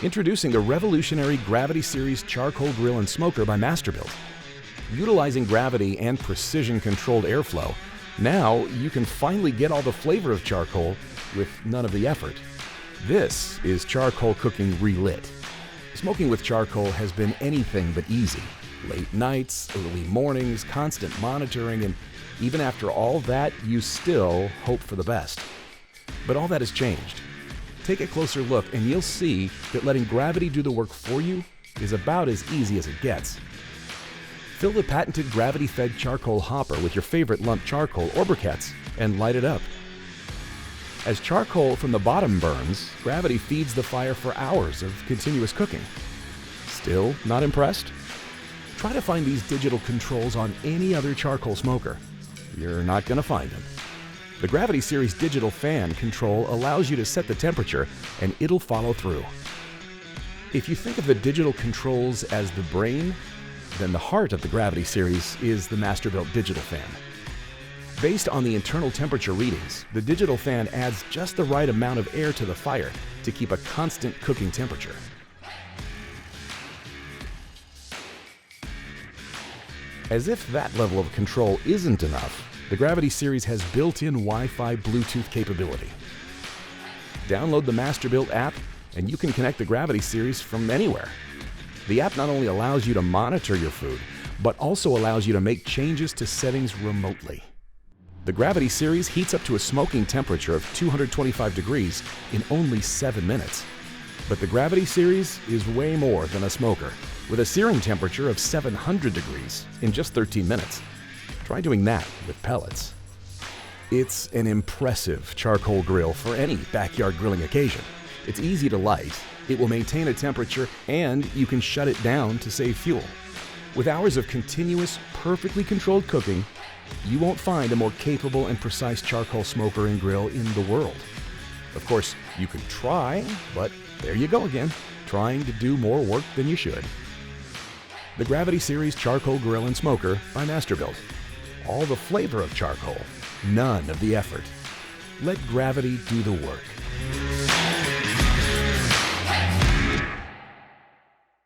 Introducing the revolutionary Gravity Series Charcoal Grill and Smoker by Masterbuilt. Utilizing gravity and precision-controlled airflow, now you can finally get all the flavor of charcoal with none of the effort. This is charcoal cooking relit. Smoking with charcoal has been anything but easy. Late nights, early mornings, constant monitoring, and even after all that, you still hope for the best. But all that has changed. Take a closer look and you'll see that letting gravity do the work for you is about as easy as it gets. Fill the patented gravity-fed charcoal hopper with your favorite lump charcoal or briquettes and light it up. As charcoal from the bottom burns, gravity feeds the fire for hours of continuous cooking. Still not impressed? Try to find these digital controls on any other charcoal smoker. You're not going to find them. The Gravity Series digital fan control allows you to set the temperature and it'll follow through. If you think of the digital controls as the brain, then the heart of the Gravity Series is the Masterbuilt digital fan. Based on the internal temperature readings, the digital fan adds just the right amount of air to the fire to keep a constant cooking temperature. As if that level of control isn't enough, the Gravity Series has built-in Wi-Fi Bluetooth capability. Download the Masterbuilt app and you can connect the Gravity Series from anywhere. The app not only allows you to monitor your food, but also allows you to make changes to settings remotely. The Gravity Series heats up to a smoking temperature of 225 degrees in only 7 minutes. But the Gravity Series is way more than a smoker, with a searing temperature of 700 degrees in just 13 minutes. Try doing that with pellets. It's an impressive charcoal grill for any backyard grilling occasion. It's easy to light, it will maintain a temperature, and you can shut it down to save fuel. With hours of continuous, perfectly controlled cooking, you won't find a more capable and precise charcoal smoker and grill in the world. Of course, you could try, but there you go again, trying to do more work than you should. The Gravity Series Charcoal Grill and Smoker by Masterbuilt. All the flavor of charcoal, none of the effort. Let gravity do the work.